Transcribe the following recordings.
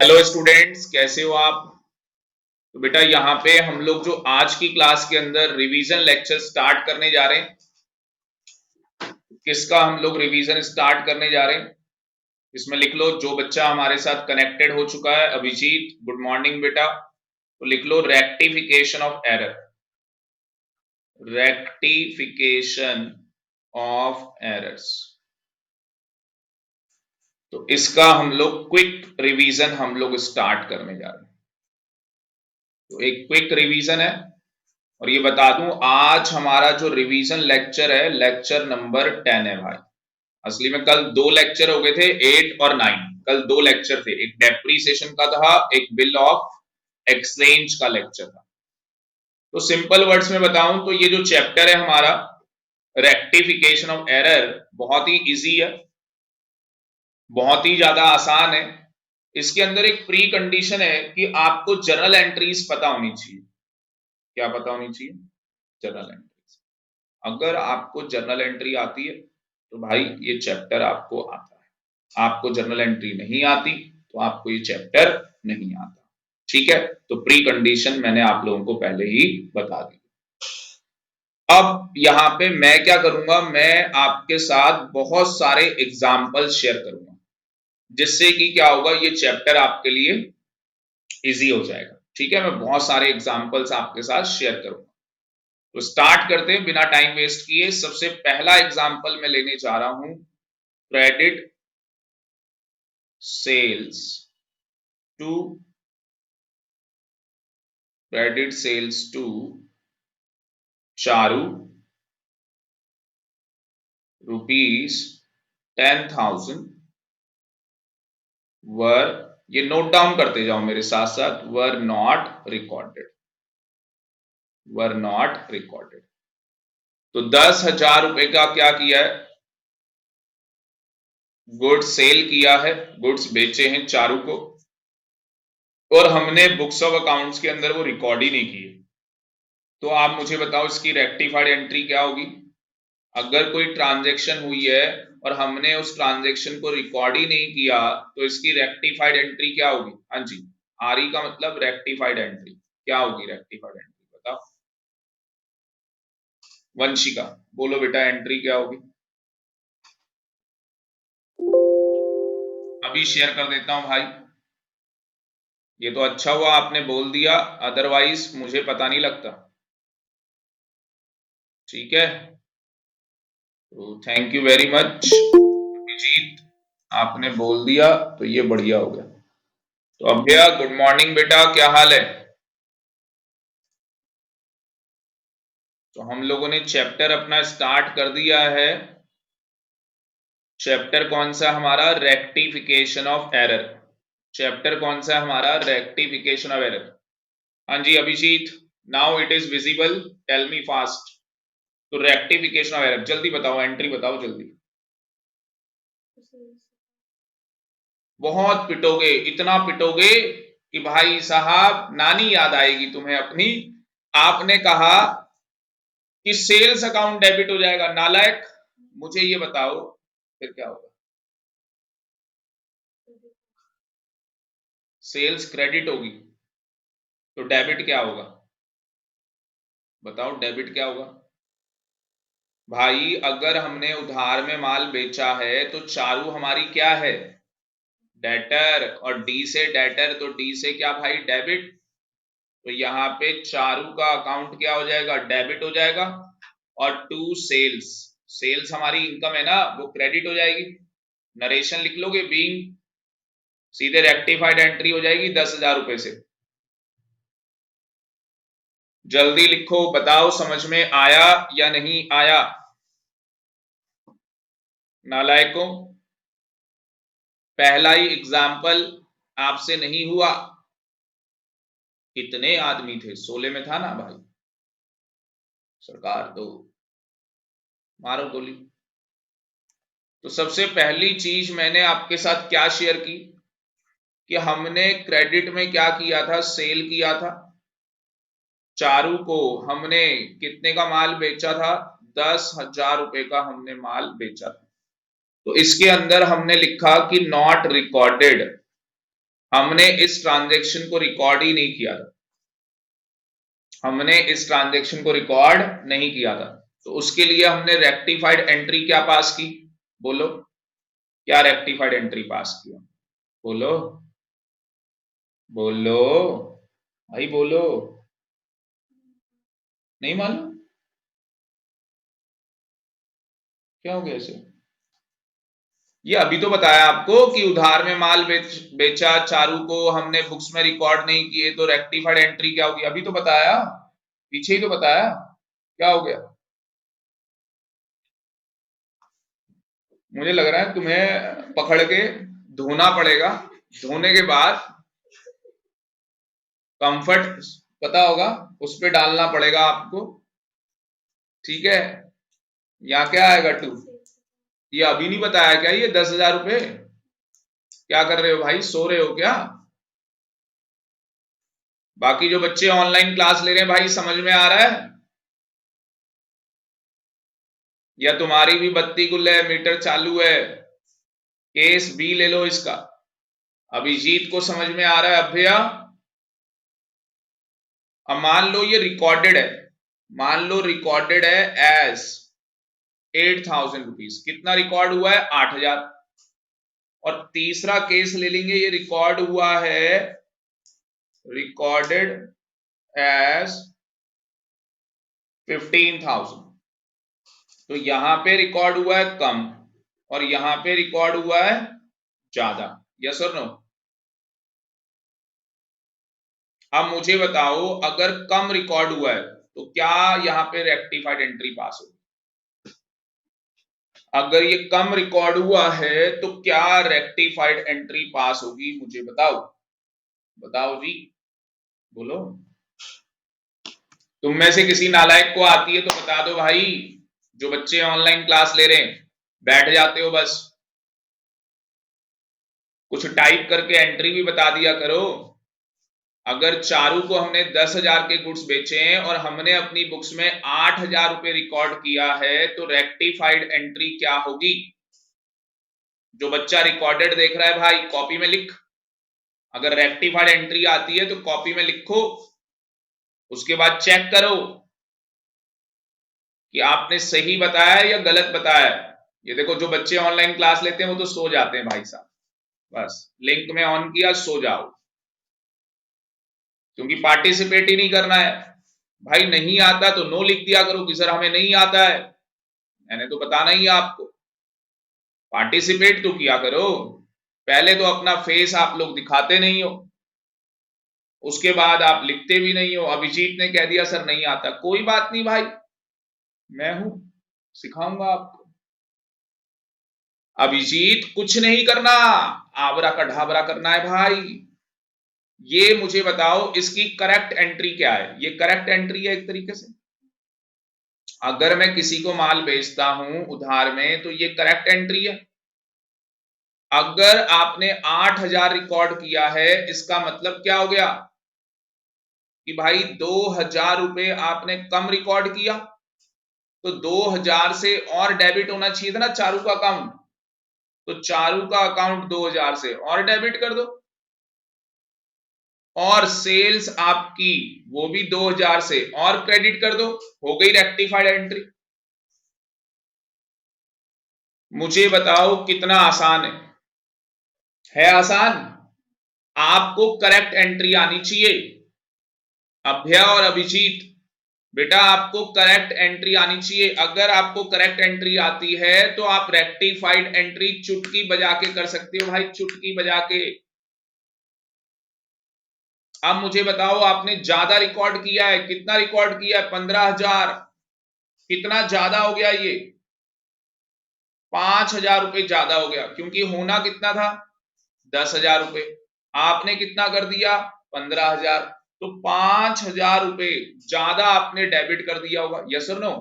Hello students, कैसे हो आप। तो बेटा यहाँ पे हम लोग जो आज की क्लास के अंदर रिवीजन लेक्चर स्टार्ट करने जा रहे हैं। किसका हम लोग रिवीजन स्टार्ट करने जा रहे हैं, इसमें लिख लो जो बच्चा हमारे साथ कनेक्टेड हो चुका है। अभिजीत, गुड मॉर्निंग बेटा। तो लिख लो rectification of error. Rectification of errors. तो इसका हम लोग क्विक रिवीजन हम लोग स्टार्ट करने जा रहे हैं। तो एक क्विक रिवीजन है, और ये बता दूं आज हमारा जो रिवीजन लेक्चर है लेक्चर नंबर 10 है भाई। असली में कल दो लेक्चर हो गए थे, 8 और 9। कल दो लेक्चर थे, एक डेप्रीसिएशन का था, एक बिल ऑफ एक्सचेंज का लेक्चर था। तो सिंपल वर्ड्स में बताऊं तो ये जो चैप्टर है हमारा रेक्टिफिकेशन ऑफ एरर बहुत ही इजी है, बहुत ही ज्यादा आसान है। इसके अंदर एक प्री कंडीशन है कि आपको जर्नल एंट्रीज पता होनी चाहिए। क्या पता होनी चाहिए? Journal entries. अगर आपको जर्नल एंट्री आती है तो भाई ये चैप्टर आपको आता है। आपको जर्नल एंट्री नहीं आती तो आपको ये चैप्टर नहीं आता। ठीक है, तो प्री कंडीशन मैंने आप लोगों को पहले ही बता दी। अब यहां पे मैं क्या करूंगा, मैं आपके साथ बहुत सारे एग्जाम्पल शेयर करूंगा, जिससे कि क्या होगा, ये चैप्टर आपके लिए इजी हो जाएगा। ठीक है, मैं बहुत सारे एग्जाम्पल्स आपके साथ शेयर करूंगा। तो स्टार्ट करते हैं बिना टाइम वेस्ट किए। सबसे पहला एग्जांपल मैं लेने जा रहा हूं, credit sales to Charu rupees 10,000 were, ये नोट डाउन करते जाओ मेरे साथ साथ, were not recorded. Were not recorded. तो 10,000 रुपए का क्या किया है, गुड्स सेल किया है, गुड्स बेचे हैं चारू को, और हमने बुक्स ऑफ अकाउंट्स के अंदर वो रिकॉर्ड ही नहीं किए। तो आप मुझे बताओ इसकी रेक्टिफाइड एंट्री क्या होगी। अगर कोई ट्रांजैक्शन हुई है और हमने उस ट्रांजैक्शन को रिकॉर्ड ही नहीं किया तो इसकी रेक्टिफाइड एंट्री क्या होगी। हाँ जी, आरई का मतलब रेक्टिफाइड एंट्री। क्या होगी रेक्टिफाइड एंट्री, बताओ। वंशिका बोलो बेटा, एंट्री क्या होगी। अभी शेयर कर देता हूं भाई। ये तो अच्छा हुआ आपने बोल दिया, अदरवाइज मुझे पता नहीं लगता। ठीक है, तो thank you very much Abhijit, आपने बोल दिया तो ये बढ़िया हो गया। तो अब भैया गुड मॉर्निंग बेटा, क्या हाल है। तो हम लोगों ने चैप्टर अपना स्टार्ट कर दिया है। चैप्टर कौन सा हमारा, रेक्टिफिकेशन ऑफ एरर। चैप्टर कौन सा हमारा, रेक्टिफिकेशन ऑफ एरर। हाँ जी Abhijit, now it is visible, tell me fast. तो रेक्टिफिकेशन ऑफ एरर जल्दी बताओ, एंट्री बताओ जल्दी। बहुत पिटोगे, इतना पिटोगे कि भाई साहब नानी याद आएगी तुम्हें अपनी। आपने कहा कि सेल्स अकाउंट डेबिट हो जाएगा, नालायक। मुझे ये बताओ फिर क्या होगा। सेल्स क्रेडिट होगी तो डेबिट क्या होगा, बताओ डेबिट क्या होगा। भाई अगर हमने उधार में माल बेचा है तो चारू हमारी क्या है, डेटर, और डी से डेटर तो डी से क्या भाई, डेबिट। तो यहाँ पे चारू का अकाउंट क्या हो जाएगा, डेबिट हो जाएगा। और टू सेल्स, सेल्स हमारी इनकम है ना, वो क्रेडिट हो जाएगी। नरेशन लिख लोगे, बीइंग, सीधे रेक्टिफाइड एंट्री हो जाएगी 10,000 रुपए से। जल्दी लिखो, बताओ समझ में आया या नहीं आया नालायकों। पहला ही एग्जाम्पल आपसे नहीं हुआ। कितने आदमी थे, 16 में था ना भाई। सरकार दो, मारो गोली। तो सबसे पहली चीज मैंने आपके साथ क्या शेयर की कि हमने क्रेडिट में क्या किया था, सेल किया था। चारू को हमने कितने का माल बेचा था, 10,000 रुपए का हमने माल बेचा था। तो इसके अंदर हमने लिखा कि नॉट रिकॉर्डेड, हमने इस ट्रांजेक्शन को रिकॉर्ड ही नहीं किया था, हमने इस ट्रांजेक्शन को रिकॉर्ड नहीं किया था, तो उसके लिए हमने रेक्टिफाइड एंट्री क्या पास की, बोलो क्या रेक्टिफाइड एंट्री पास किया, बोलो बोलो भाई बोलो, नहीं मालूम, क्या हो गया इसे, ये अभी तो बताया आपको कि उधार में माल बेचा चारू को, हमने बुक्स में रिकॉर्ड नहीं किए तो रेक्टिफाइड एंट्री क्या होगी, अभी तो बताया, पीछे ही तो बताया, क्या हो गया, मुझे लग रहा है तुम्हें पकड़ के धोना पड़ेगा, धोने के बाद कंफर्ट पता होगा उस पे डालना पड़ेगा आपको, ठीक है, यहाँ क्या आएगा टू, ये अभी नहीं बताया क्या, ये 10,000 रुपए, क्या कर रहे हो भाई, सो रहे हो क्या, बाकी जो बच्चे ऑनलाइन क्लास ले रहे हैं भाई समझ में आ रहा है, या तुम्हारी भी बत्ती गुल है, मीटर चालू है, केस बी ले लो इसका, अभिजीत को समझ में आ रहा है अभ्या, अब मान लो ये रिकॉर्डेड है, मान लो रिकॉर्डेड है एज 8,000 रुपीज, कितना रिकॉर्ड हुआ है 8,000, और तीसरा केस ले लेंगे, ये रिकॉर्ड हुआ है, रिकॉर्डेड एज 15,000, तो यहां पे रिकॉर्ड हुआ है कम और यहां पे रिकॉर्ड हुआ है ज्यादा, यस और नो, अब मुझे बताओ अगर कम रिकॉर्ड हुआ है तो क्या यहां पे रेक्टिफाइड एंट्री पास होगी, अगर ये कम रिकॉर्ड हुआ है तो क्या रेक्टिफाइड एंट्री पास होगी, मुझे बताओ, बताओ जी, बोलो, तुम में से किसी नालायक को आती है तो बता दो भाई, जो बच्चे ऑनलाइन क्लास ले रहे हैं बैठ जाते हो बस, कुछ टाइप करके एंट्री भी बता दिया करो, अगर चारू को हमने 10,000 के गुड्स बेचे हैं और हमने अपनी बुक्स में 8,000 रुपए रिकॉर्ड किया है तो रेक्टिफाइड एंट्री क्या होगी, जो बच्चा रिकॉर्डेड देख रहा है भाई कॉपी में लिख, अगर रेक्टिफाइड एंट्री आती है तो कॉपी में लिखो, उसके बाद चेक करो कि आपने सही बताया या गलत बताया, ये देखो जो बच्चे ऑनलाइन क्लास लेते हैं वो तो सो जाते हैं भाई साहब, बस लिंक में ऑन किया सो जाओ, क्योंकि पार्टिसिपेट ही नहीं करना है, भाई नहीं आता तो नो लिख दिया करो कि सर हमें नहीं आता है, मैंने तो बताना ही है आपको, पार्टिसिपेट तो किया करो, पहले तो अपना फेस आप लोग दिखाते नहीं हो, उसके बाद आप लिखते भी नहीं हो, अभिजीत ने कह दिया सर नहीं आता, कोई बात नहीं भाई, मैं हूं सिखाऊंगा आपको, अभिजीत कुछ नहीं करना, आबरा का ढाबरा करना है भाई, ये मुझे बताओ इसकी करेक्ट एंट्री क्या है, ये करेक्ट एंट्री है एक तरीके से, अगर मैं किसी को माल बेचता हूं उधार में तो ये करेक्ट एंट्री है, अगर आपने 8,000 रिकॉर्ड किया है इसका मतलब क्या हो गया कि भाई 2,000 रुपए आपने कम रिकॉर्ड किया, तो 2,000 से और डेबिट होना चाहिए था ना चारू का अकाउंट, तो चारू का अकाउंट 2,000 से और डेबिट कर दो, और सेल्स आपकी वो भी 2,000 से और क्रेडिट कर दो, हो गई रेक्टिफाइड एंट्री, मुझे बताओ कितना आसान है आसान, आपको करेक्ट एंट्री आनी चाहिए, अभ्या और अभिजीत बेटा आपको करेक्ट एंट्री आनी चाहिए, अगर आपको करेक्ट एंट्री आती है तो आप रेक्टिफाइड एंट्री चुटकी बजा के कर सकते हो भाई, चुटकी बजा के, अब मुझे बताओ आपने ज्यादा रिकॉर्ड किया है, कितना रिकॉर्ड किया है 15,000, कितना ज्यादा हो गया ये 5,000 रुपए ज्यादा हो गया, क्योंकि होना कितना था 10,000 रुपए, आपने कितना कर दिया 15,000, तो 5,000 रुपए ज्यादा आपने डेबिट कर दिया होगा, यस और नो,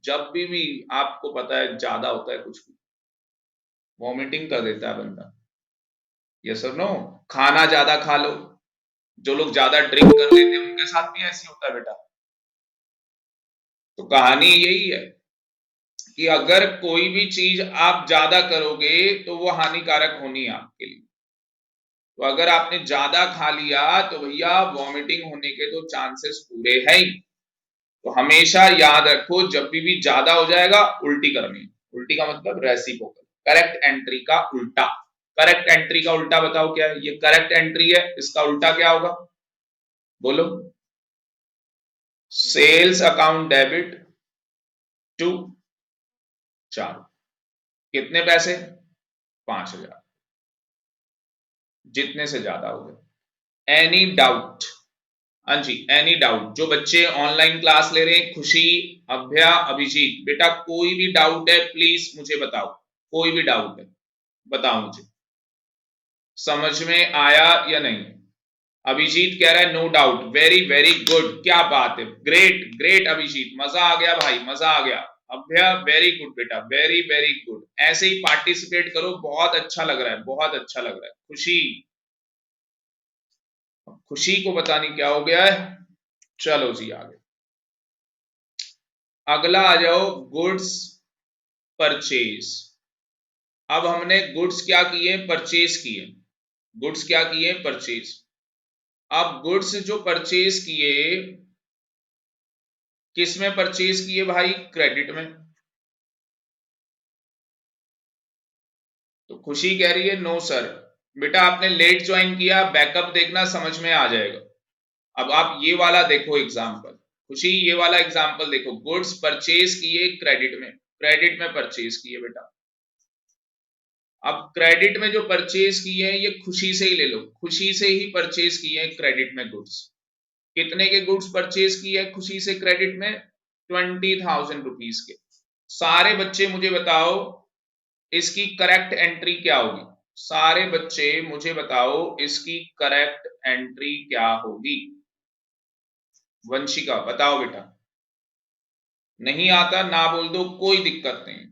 जब भी आपको पता है ज्यादा होता है कुछ भी वॉमिटिंग कर देता है बंदा, यस और नो, खाना ज्यादा खा लो, जो लोग ज्यादा ड्रिंक कर लेते हैं उनके साथ भी ऐसे होता है बेटा, तो कहानी यही है कि अगर कोई भी चीज आप ज्यादा करोगे तो वो हानिकारक होनी है आपके लिए, तो अगर आपने ज्यादा खा लिया तो भैया वॉमिटिंग होने के तो चांसेस पूरे हैं ही। तो हमेशा याद रखो, जब भी ज्यादा हो जाएगा उल्टी करनी। उल्टी का मतलब रेसिप्रोकल, करेक्ट एंट्री का उल्टा। करेक्ट एंट्री का उल्टा बताओ क्या है? ये करेक्ट एंट्री है, इसका उल्टा क्या होगा? बोलो। सेल्स अकाउंट डेबिट टू चालू। कितने पैसे? 5,000, जितने से ज्यादा हो गए। Any doubt? हाँ जी, एनी डाउट? जो बच्चे ऑनलाइन क्लास ले रहे हैं, खुशी, अभ्या, अभिजीत, बेटा कोई भी डाउट है प्लीज मुझे बताओ। कोई भी डाउट है बताओ मुझे, समझ में आया या नहीं? अभिजीत कह रहा है no doubt, very very good, क्या बात है, ग्रेट ग्रेट अभिजीत, मजा आ गया भाई, मजा आ गया। अभ्या वेरी गुड बेटा, वेरी वेरी गुड, ऐसे ही पार्टिसिपेट करो, बहुत अच्छा लग रहा है, बहुत अच्छा लग रहा है। खुशी, खुशी को पता नहीं क्या हो गया है। चलो जी आगे, अगला आ जाओ, गुड्स परचेज। अब हमने गुड्स क्या किए? परचेज किए। गुड्स क्या किए? परचेज। अब गुड्स जो परचेज किए, किस में परचेज किए भाई? क्रेडिट में। तो खुशी कह रही है नो सर। बेटा आपने लेट ज्वाइन किया, बैकअप देखना, समझ में आ जाएगा। अब आप ये वाला देखो एग्जाम्पल, खुशी ये वाला एग्जाम्पल देखो, गुड्स परचेज किए क्रेडिट में, क्रेडिट में परचेज किए बेटा। अब क्रेडिट में जो परचेज किए हैं ये खुशी से ही ले लो, खुशी से ही परचेज किए हैं क्रेडिट में गुड्स। कितने के गुड्स परचेज किए हैं खुशी से क्रेडिट में? 20,000 रुपीज के। सारे बच्चे मुझे बताओ इसकी करेक्ट एंट्री क्या होगी? सारे बच्चे मुझे बताओ इसकी करेक्ट एंट्री क्या होगी? वंशिका बताओ बेटा। नहीं आता ना बोल दो, कोई दिक्कत नहीं,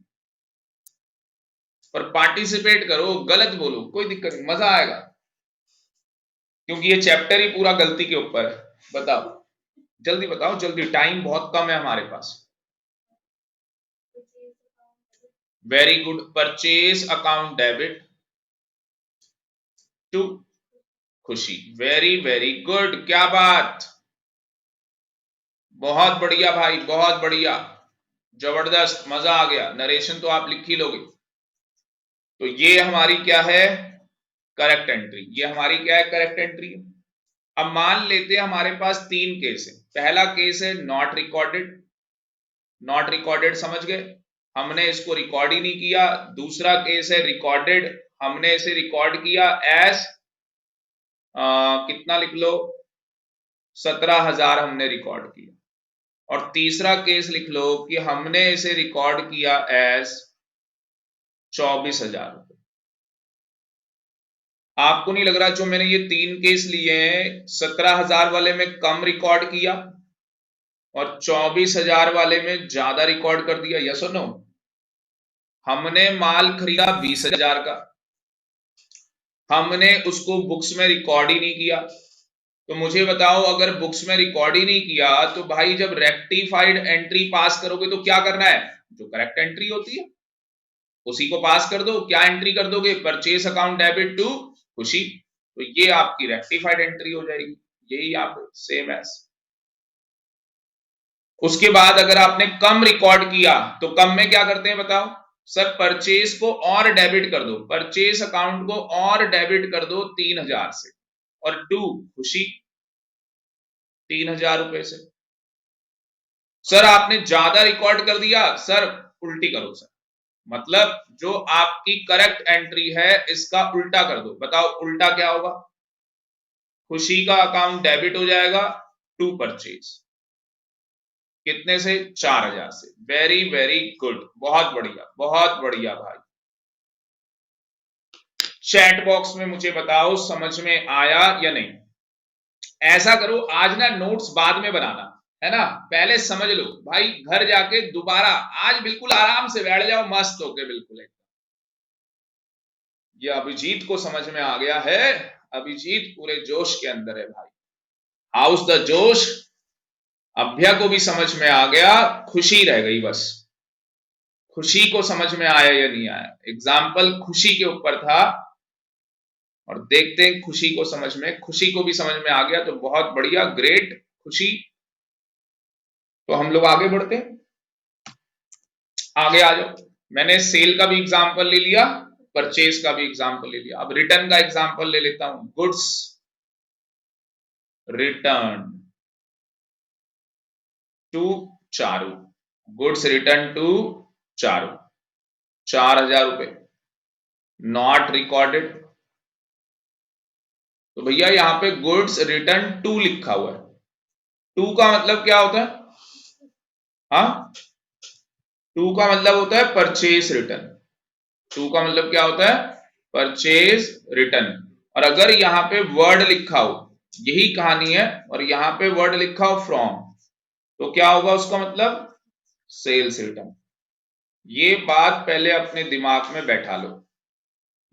पर पार्टिसिपेट करो, गलत बोलो कोई दिक्कत नहीं, मजा आएगा, क्योंकि ये चैप्टर ही पूरा गलती के ऊपर है। बताओ जल्दी बताओ, जल्दी, टाइम बहुत कम है हमारे पास। Very good, purchase account debit to Khushi, very very good, क्या बात, बहुत बढ़िया भाई, बहुत बढ़िया, जबरदस्त, मजा आ गया। नरेशन तो आप लिख ही लोगे। तो ये हमारी क्या है? Correct entry. ये हमारी क्या है? Correct entry. अब मान लेते हैं हमारे पास तीन केस है। पहला केस है नॉट रिकॉर्डेड। नॉट रिकॉर्डेड समझ गए, हमने इसको रिकॉर्ड ही नहीं किया। दूसरा केस है रिकॉर्डेड, हमने इसे रिकॉर्ड किया एज कितना लिख लो, 17,000 हमने रिकॉर्ड किया। और तीसरा केस लिख लो कि हमने इसे रिकॉर्ड किया एज 24,000 रुपए। आपको नहीं लग रहा जो मैंने ये तीन केस लिए हैं, 17,000 वाले में कम रिकॉर्ड किया और 24,000 वाले में ज्यादा रिकॉर्ड कर दिया? यस और नो? हमने माल खरीदा 20,000 का, हमने उसको बुक्स में रिकॉर्ड ही नहीं किया। तो मुझे बताओ, अगर बुक्स में रिकॉर्ड ही नहीं किया तो भाई जब रेक्टिफाइड एंट्री पास करोगे तो क्या करना है? जो करेक्ट एंट्री होती है उसी को पास कर दो। क्या एंट्री कर दोगे? परचेस अकाउंट डेबिट टू खुशी। तो ये आपकी रेक्टिफाइड एंट्री हो जाएगी, यही आप सेम एज। उसके बाद अगर आपने कम रिकॉर्ड किया तो कम में क्या करते हैं बताओ? सर परचेस को और डेबिट कर दो, परचेस अकाउंट को और डेबिट कर दो 3,000 से, और टू खुशी 3,000 रुपए से। सर आपने ज्यादा रिकॉर्ड कर दिया, सर उल्टी करो सर, मतलब जो आपकी करेक्ट एंट्री है इसका उल्टा कर दो। बताओ उल्टा क्या होगा? खुशी का अकाउंट डेबिट हो जाएगा टू परचेज, कितने से? 4,000 से। वेरी वेरी गुड, बहुत बढ़िया, बहुत बढ़िया भाई। चैट बॉक्स में मुझे बताओ समझ में आया या नहीं। ऐसा करो, आज ना नोट्स बाद में बनाना है ना, पहले समझ लो भाई, घर जाके दोबारा आज बिल्कुल आराम से बैठ जाओ, मस्त होके बिल्कुल। ये अभिजीत को समझ में आ गया है, अभिजीत पूरे जोश के अंदर है भाई, हाउस द जोश। अभ्या को भी समझ में आ गया, खुशी रह गई बस। खुशी को समझ में आया या नहीं आया? एग्जाम्पल खुशी के ऊपर था, और देखते हैं खुशी को समझ में, खुशी को भी समझ में आ गया तो बहुत बढ़िया, ग्रेट खुशी। तो हम लोग आगे बढ़ते हैं, आगे आ जाओ। मैंने सेल का भी एग्जांपल ले लिया, परचेज का भी एग्जांपल ले लिया, अब रिटर्न का एग्जांपल ले लेता हूं। Goods return to Charu, goods return to Charu, 4,000 रुपए, नॉट रिकॉर्डेड। तो भैया यहां पे गुड्स रिटर्न टू लिखा हुआ है, टू का मतलब क्या होता है? हाँ, टू का मतलब होता है परचेज रिटर्न, टू का मतलब क्या होता है? Purchase return. और अगर यहाँ पे वर्ड लिखा हो, यही कहानी है, और यहाँ पे वर्ड लिखा हो फ्रॉम, तो क्या होगा उसका मतलब? Sales return. ये बात पहले अपने दिमाग में बैठा लो,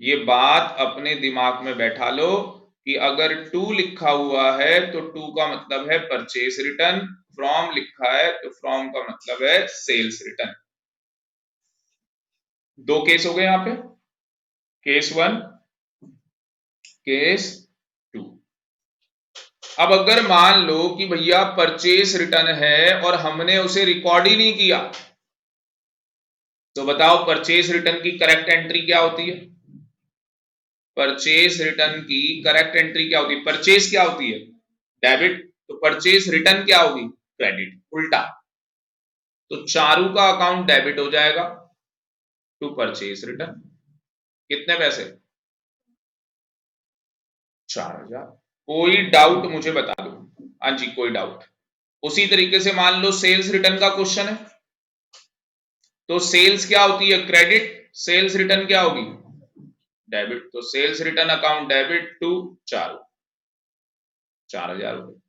ये बात अपने दिमाग में बैठा लो कि अगर टू लिखा हुआ है तो टू का मतलब है परचेज रिटर्न, फ्रॉम लिखा है तो फ्रॉम का मतलब है सेल्स रिटर्न। दो केस हो गए यहां पे, केस वन, केस टू। अब अगर मान लो कि भैया परचेज रिटर्न है और हमने उसे रिकॉर्ड ही नहीं किया, तो बताओ परचेज रिटर्न की करेक्ट एंट्री क्या होती है? परचेज रिटर्न की करेक्ट एंट्री क्या होती है? परचेज क्या होती है? डेबिट, तो परचेज रिटर्न क्या होगी? क्रेडिट, उल्टा। तो चारू का अकाउंट डेबिट हो जाएगा टू परचेज रिटर्न, कितने पैसे? 4,000। कोई डाउट मुझे बता दो, हाँ जी कोई डाउट? उसी तरीके से मान लो सेल्स रिटर्न का क्वेश्चन है, तो सेल्स क्या होती है? क्रेडिट, सेल्स रिटर्न क्या होगी? डेबिट, तो sales return account debit to Charu, 4,000 रुपए।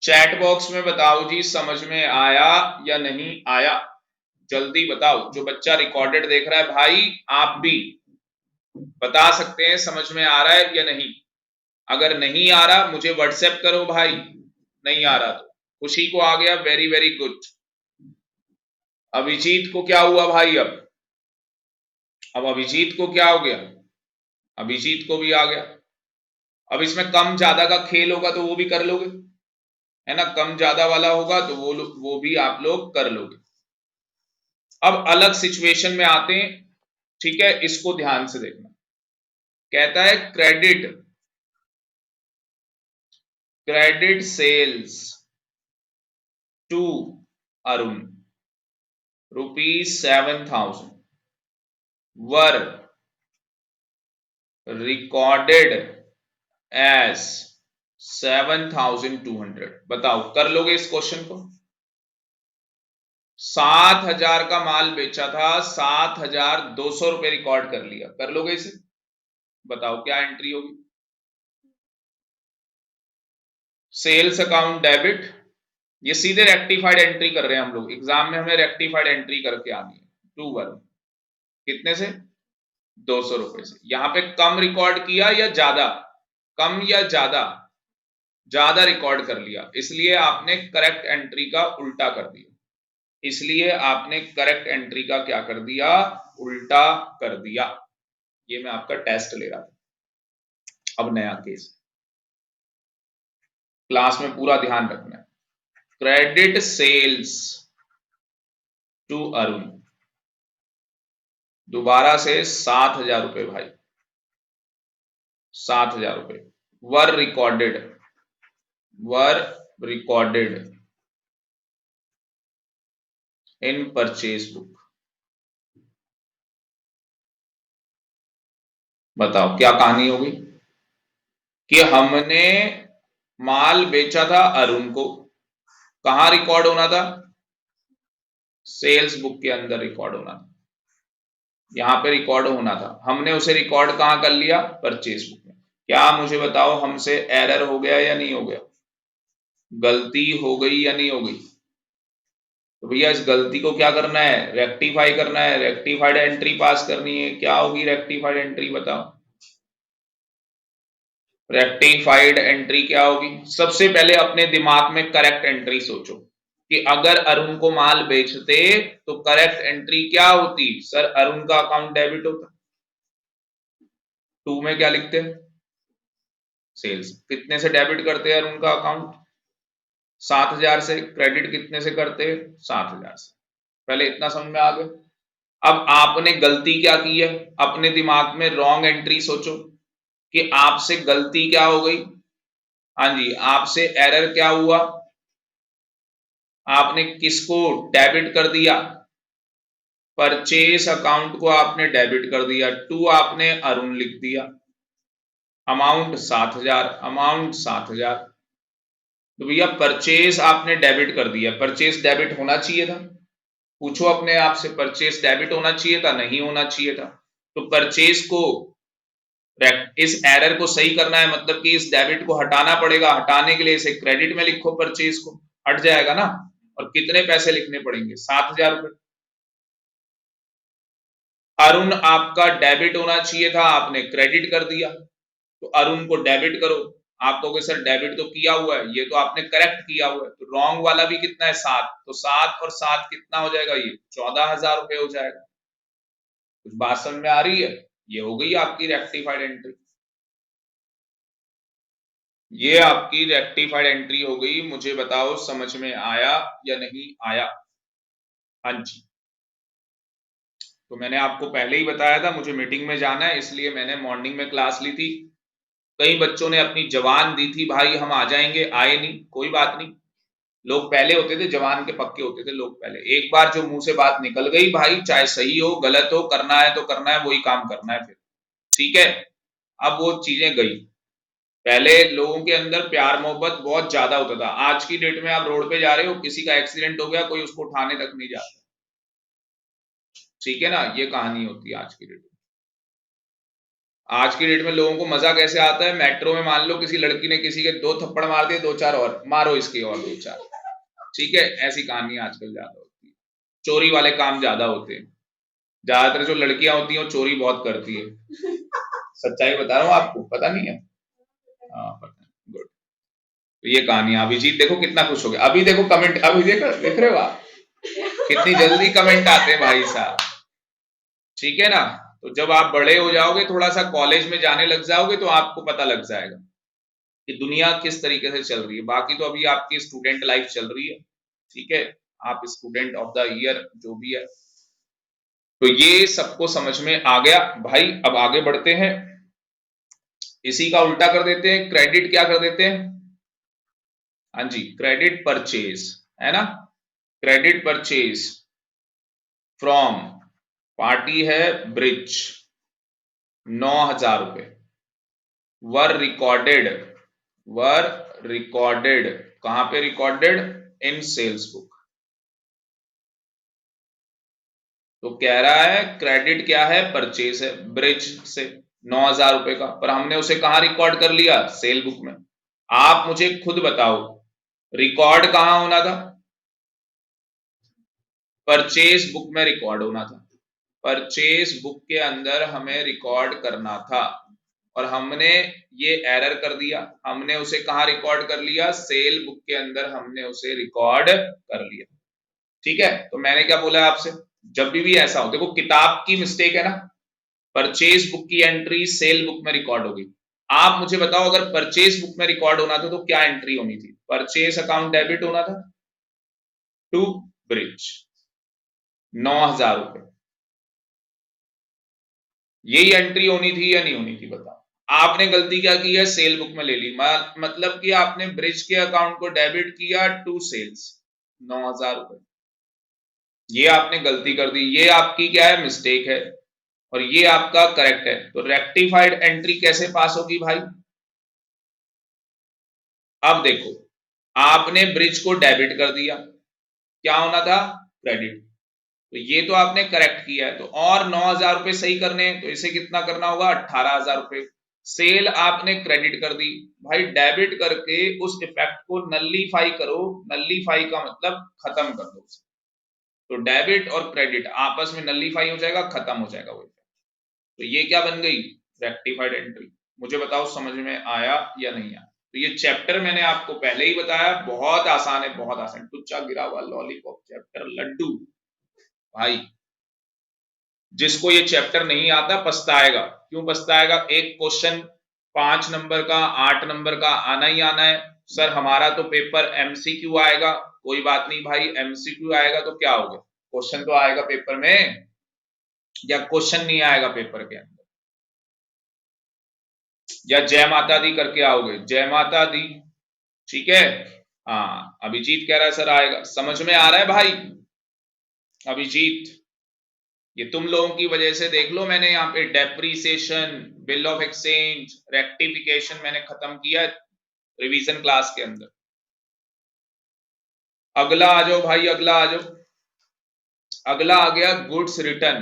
चैट बॉक्स में बताओ जी समझ में आया या नहीं आया, जल्दी बताओ। जो बच्चा रिकॉर्डेड देख रहा है भाई, आप भी बता सकते हैं समझ में आ रहा है या नहीं। अगर नहीं आ रहा मुझे व्हाट्सएप करो भाई, नहीं आ रहा तो। खुशी को आ गया, वेरी वेरी गुड। अभिजीत को क्या हुआ भाई? अब अभिजीत को क्या हो गया? अभिजीत को भी आ गया। अब इसमें कम ज्यादा का खेल होगा तो वो भी कर लोगे, है ना? कम ज्यादा वाला होगा तो वो भी आप लोग कर लोगे। अब अलग सिचुएशन में आते हैं, ठीक है? इसको ध्यान से देखना। कहता है credit sales to Arun ₹7,000 were recorded as 7,200। बताओ कर लोगे इस क्वेश्चन को? 7,000 का माल बेचा था, 7,200 रुपए रिकॉर्ड कर लिया, कर लोगे इसे? बताओ क्या एंट्री होगी? सेल्स अकाउंट डेबिट, ये सीधे रेक्टिफाइड एंट्री कर रहे हैं हम लोग, एग्जाम में हमें रेक्टिफाइड एंट्री करके आनी है। टू वन, कितने से? 200 रुपए से। यहां पे कम रिकॉर्ड किया या ज्यादा? कम या ज्यादा? ज्यादा रिकॉर्ड कर लिया, इसलिए आपने करेक्ट एंट्री का उल्टा कर दिया, इसलिए आपने करेक्ट एंट्री का क्या कर दिया? उल्टा कर दिया। ये मैं आपका टेस्ट ले रहा था। अब नया केस, क्लास में पूरा ध्यान रखना है। क्रेडिट सेल्स टू अरुण, दोबारा से 7,000 रुपए भाई, 7,000 रुपए वर रिकॉर्डेड इन परचेज बुक। बताओ क्या कहानी होगी? कि हमने माल बेचा था अरुण को, कहां रिकॉर्ड होना था? सेल्स बुक के अंदर रिकॉर्ड होना था, यहां पे रिकॉर्ड होना था। हमने उसे रिकॉर्ड कहां कर लिया? परचेज बुक में। क्या मुझे बताओ हमसे एरर हो गया या नहीं हो गया? गलती हो गई या नहीं हो गई? तो भैया इस गलती को क्या करना है? रेक्टिफाई करना है, रेक्टिफाइड एंट्री पास करनी है। क्या होगी रेक्टिफाइड एंट्री? बताओ रेक्टिफाइड एंट्री क्या होगी? सबसे पहले अपने दिमाग में करेक्ट एंट्री सोचो कि अगर अरुण को माल बेचते तो करेक्ट एंट्री क्या होती? सर अरुण का अकाउंट डेबिट होता, 2 में क्या लिखते हैं, सेल्स। कितने से डेबिट करते हैं उनका अकाउंट, 7,000 से। क्रेडिट कितने से करते हैं, 7,000 से। पहले इतना समझ में आ गया। अब आपने गलती क्या की है, अपने दिमाग में रॉन्ग एंट्री सोचो कि आपसे गलती क्या हो गई। हाँ जी, आपसे एरर क्या हुआ, आपने किसको डेबिट कर दिया, परचेस अकाउंट को आपने डेबिट कर दिया। 2 आपने अरुण लिख दिया, अमाउंट 7,000, अमाउंट 7,000। तो भैया परचेस आपने डेबिट कर दिया, परचेस डेबिट होना चाहिए था। पूछो अपने आप से, परचेस डेबिट होना चाहिए था, नहीं होना चाहिए था। तो परचेस को, इस एरर को सही करना है, मतलब कि इस डेबिट को हटाना पड़ेगा। हटाने के लिए इसे क्रेडिट में लिखो, परचेस को, हट जाएगा ना। और कितने पैसे लिखने पड़ेंगे, 7,000 रुपए। अरुण आपका डेबिट होना चाहिए था, आपने क्रेडिट कर दिया, तो अरुण को डेबिट करो। आप कहोगे सर डेबिट तो किया हुआ है, ये तो आपने करेक्ट किया हुआ है, तो रॉन्ग वाला भी कितना है, 7। तो 7 और 7 कितना हो जाएगा, ये 14,000 रुपए हो जाएगा। कुछ बात समझ में आ रही है, ये हो गई आपकी रेक्टिफाइड एंट्री। ये आपकी रेक्टिफाइड एंट्री हो गई। मुझे बताओ समझ में आया या नहीं आया। हाँ जी, तो मैंने आपको पहले ही बताया था मुझे मीटिंग में जाना है, इसलिए मैंने मॉर्निंग में क्लास ली थी। कई बच्चों ने अपनी जवान दी थी, भाई हम आ जाएंगे, आए नहीं, कोई बात नहीं। लोग पहले होते थे, जवान के पक्के होते थे लोग पहले। एक बार जो मुंह से बात निकल गई भाई, चाहे सही हो गलत हो, करना है तो करना है, वही काम करना है फिर, ठीक है। अब वो चीजें गई। पहले लोगों के अंदर प्यार मोहब्बत बहुत ज्यादा होता था। आज की डेट में आप रोड पे जा रहे हो, किसी का एक्सीडेंट हो गया, कोई उसको उठाने तक नहीं जाता, ठीक है ना। ये कहानी होती है आज की डेट में। आज की डेट में लोगों को मजा कैसे आता है, मेट्रो में मान लो किसी लड़की ने किसी के 2 थप्पड़ मार दिए, 2-4 और मारो इसके, और 2-4, ठीक है। ऐसी कहानी आजकल ज्यादा होती है। चोरी वाले काम ज्यादा होते हैं। ज्यादातर जो लड़कियां होती हैं वो चोरी बहुत करती है। सच्चाई बता रहा हूँ आपको, पता नहीं है। हाँ पता है, गुड। तो ये कहानी, अभिजीत देखो कितना खुश हो गया। अभी देखो कमेंट, अभी देखो, देख रहे हो आप कितनी जल्दी कमेंट आते हैं भाई साहब, ठीक है ना। तो जब आप बड़े हो जाओगे, थोड़ा सा कॉलेज में जाने लग जाओगे, तो आपको पता लग जाएगा कि दुनिया किस तरीके से चल रही है। बाकी तो अभी आपकी स्टूडेंट लाइफ चल रही है, ठीक है। आप स्टूडेंट ऑफ द ईयर जो भी है, तो ये सबको समझ में आ गया भाई। अब आगे बढ़ते हैं, इसी का उल्टा कर देते हैं, क्रेडिट क्या कर देते हैं, हाँ जी, क्रेडिट परचेज, है ना। क्रेडिट परचेज फ्रॉम, पार्टी है ब्रिज, 9,000 रुपए वर रिकॉर्डेड, वर रिकॉर्डेड, कहां पे रिकॉर्डेड, इन सेल्स बुक। तो कह रहा है क्रेडिट क्या है, परचेज है ब्रिज से 9,000 रुपए का, पर हमने उसे कहां रिकॉर्ड कर लिया, सेल बुक में। आप मुझे खुद बताओ रिकॉर्ड कहां होना था, परचेज बुक में रिकॉर्ड होना था। परचेज बुक के अंदर हमें रिकॉर्ड करना था, और हमने ये एरर कर दिया। हमने उसे कहां रिकॉर्ड कर लिया, सेल बुक के अंदर हमने उसे रिकॉर्ड कर लिया, ठीक है। तो मैंने क्या बोला आपसे, जब भी ऐसा हो, देखो किताब की मिस्टेक है ना, परचेज बुक की एंट्री सेल बुक में रिकॉर्ड होगी। आप मुझे बताओ अगर परचेज बुक में रिकॉर्ड होना था तो क्या एंट्री होनी थी, परचेज अकाउंट डेबिट होना था टू ब्रिज, 9,000 रुपए, यही एंट्री होनी थी या नहीं होनी थी, बताओ। आपने गलती क्या की है, सेल बुक में ले ली, मतलब कि आपने ब्रिज के अकाउंट को डेबिट किया टू सेल्स, 9,000 रुपए, ये आपने गलती कर दी। ये आपकी क्या है, मिस्टेक है, और ये आपका करेक्ट है। तो रेक्टिफाइड एंट्री कैसे पास होगी भाई, अब देखो, आपने ब्रिज को डेबिट कर दिया, क्या होना था, क्रेडिट। तो ये तो आपने करेक्ट किया है, तो और 9,000 रुपए सही करने हैं, तो इसे कितना करना होगा, 18,000 रुपए। सेल आपने क्रेडिट कर दी, भाई डेबिट करके उस इफेक्ट को नल्लीफाई करो। नल्लीफाई का मतलब खत्म कर दो उसे। तो डेबिट और क्रेडिट आपस में नल्लीफाई हो जाएगा, खत्म हो जाएगा वो इफेक्ट। तो ये क्या बन गई, रेक्टिफाइड एंट्री। मुझे बताओ समझ में आया या नहीं आया। तो ये चैप्टर मैंने आपको पहले ही बताया, बहुत आसान है, बहुत आसान। टुच्चा गिरा हुआ लॉलीपॉप चैप्टर लड्डू, भाई जिसको ये चैप्टर नहीं आता पछताएगा। क्यों पछताएगा? एक क्वेश्चन 5 नंबर का 8 नंबर का आना ही आना है। सर हमारा तो पेपर एमसीक्यू आएगा। कोई बात नहीं भाई, एमसीक्यू आएगा तो क्या हो गया, क्वेश्चन तो आएगा पेपर में, या क्वेश्चन नहीं आएगा पेपर के अंदर? या जय माता दी करके आओगे, जय माता दी, ठीक है। हाँ, अभिजीत कह रहा है सर आएगा। समझ में आ रहा है भाई अभिजीत? ये तुम लोगों की वजह से देख लो, मैंने यहाँ पे depreciation, bill of exchange, rectification मैंने खत्म किया रिवीजन क्लास के अंदर। अगला आ जाओ भाई, अगला आ जाओ। अगला आ गया गुड्स रिटर्न।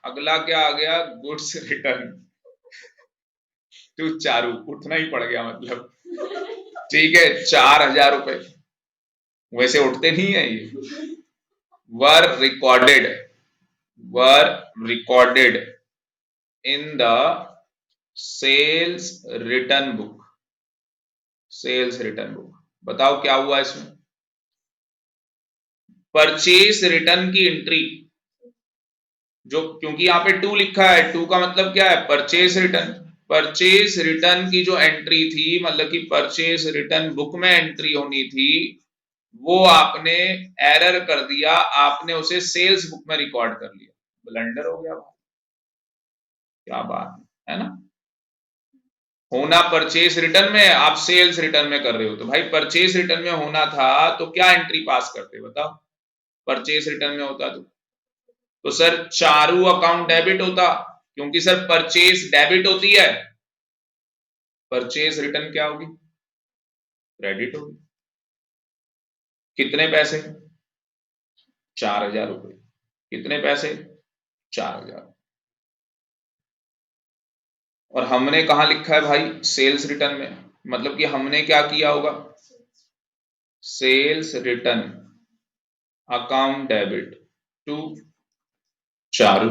अगला क्या आ गया? Goods return. तू चारू उठना ही पड़ गया मतलब, ठीक है। 4,000 रुपए, वैसे उठते नहीं है ये। Were recorded, were recorded in the sales return book. Sales return book, बताओ क्या हुआ इसमें? परचेज रिटर्न की एंट्री जो, क्योंकि यहाँ पे 2 लिखा है, 2 का मतलब क्या है? Purchase return. परचेज रिटर्न की जो एंट्री थी, मतलब कि परचेज रिटर्न बुक में एंट्री होनी थी, वो आपने एरर कर दिया, आपने उसे सेल्स बुक में रिकॉर्ड कर लिया। ब्लंडर हो गया भाई, क्या बात है ना। होना परचेज रिटर्न में, आप सेल्स रिटर्न में कर रहे हो, तो भाई परचेज रिटर्न में होना था तो क्या एंट्री पास करते, बताओ? परचेज रिटर्न में होता तो सर चारू अकाउंट डेबिट होता, क्योंकि सर परचेज डेबिट होती है, परचेज रिटर्न क्या होगी? क्रेडिट होगी। कितने पैसे? 4,000 रुपए। कितने पैसे? 4,000। और हमने कहा लिखा है भाई? सेल्स रिटर्न में, मतलब कि हमने क्या किया होगा? Sales return account debit to Charu,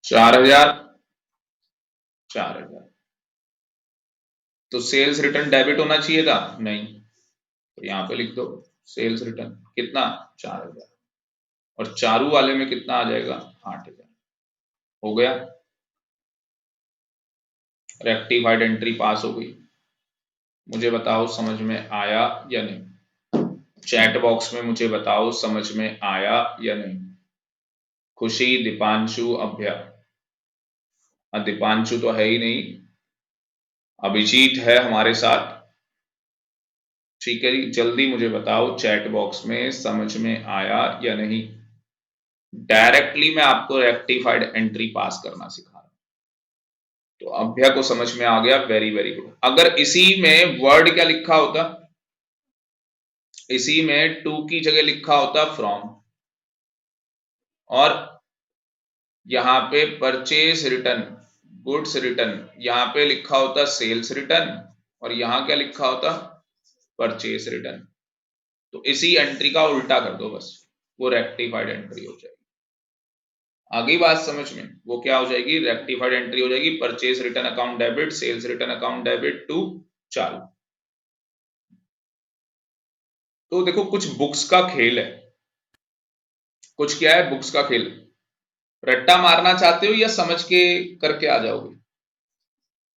4,000, 4,000। तो सेल्स रिटर्न डेबिट होना चाहिए था, नहीं, तो यहां पे लिख दो सेल्स रिटर्न कितना? 4,000। और चारू वाले में कितना आ जाएगा? 8,000। हो गया, रेक्टिफाइड एंट्री पास हो गई। मुझे बताओ समझ में आया या नहीं? चैट बॉक्स में मुझे बताओ समझ में आया या नहीं? खुशी, दीपांशु, अभ्या, दीपांशु तो है ही नहीं, अभिजीत है हमारे साथ, ठीक है जी। जल्दी मुझे बताओ चैट बॉक्स में समझ में आया या नहीं? डायरेक्टली मैं आपको रेक्टिफाइड एंट्री पास करना सिखा रहा हूं, तो अभ्या को समझ में आ गया, वेरी वेरी गुड। अगर इसी में वर्ड क्या लिखा होता? इसी में टू की जगह लिखा होता फ्रॉम, और यहां पे परचेज रिटर्न, गुड्स रिटर्न, यहां पे लिखा होता सेल्स रिटर्न, और यहां क्या लिखा होता? Purchase return. तो इसी एंट्री का उल्टा कर दो बस, वो रेक्टिफाइड एंट्री हो जाएगी। आगे बात समझ में? वो क्या हो जाएगी? रेक्टिफाइड एंट्री हो जाएगी, purchase return account debit, sales return account debit to चालू। तो देखो कुछ बुक्स का खेल है, कुछ क्या है? बुक्स का खेल। रट्टा मारना चाहते हो या समझ के करके आ जाओगे?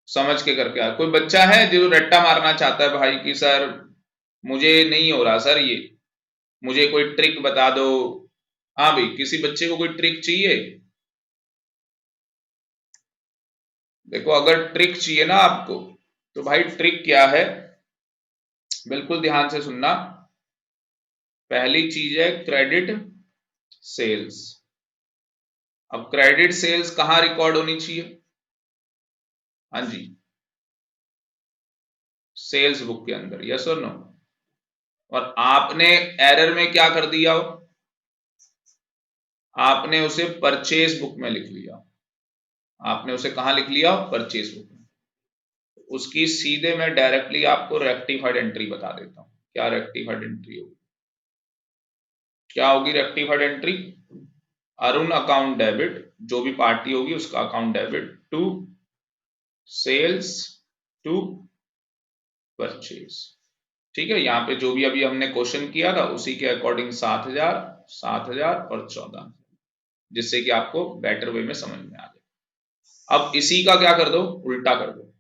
समझ के करके आ। कोई बच्चा है जो रट्टा मारना चाहता है भाई कि सर मुझे नहीं हो रहा सर, ये मुझे कोई ट्रिक बता दो? हाँ भाई, किसी बच्चे को कोई ट्रिक चाहिए? देखो अगर ट्रिक चाहिए ना आपको, तो भाई ट्रिक क्या है, बिल्कुल ध्यान से सुनना। पहली चीज है क्रेडिट सेल्स। अब क्रेडिट सेल्स कहां रिकॉर्ड होनी चाहिए? हाँ जी, सेल्स बुक के अंदर, यस और नो? और आपने एरर में क्या कर दिया हो? आपने उसे परचेज बुक में लिख लिया। आपने उसे कहां लिख लिया? परचेज बुक में। उसकी सीधे मैं डायरेक्टली आपको रेक्टिफाइड एंट्री बता देता हूं। क्या रेक्टिफाइड एंट्री होगी? क्या होगी rectified entry? Arun account debit, जो भी पार्टी होगी उसका account debit to sales to purchase. ठीक है, यहाँ पे जो भी अभी हमने क्वेश्चन किया था उसी के अकॉर्डिंग 7,000, 7,000 और 14,000। जिससे कि आपको बेटर वे में समझ में आ जाए। अब इसी का क्या कर दो, उल्टा कर दो,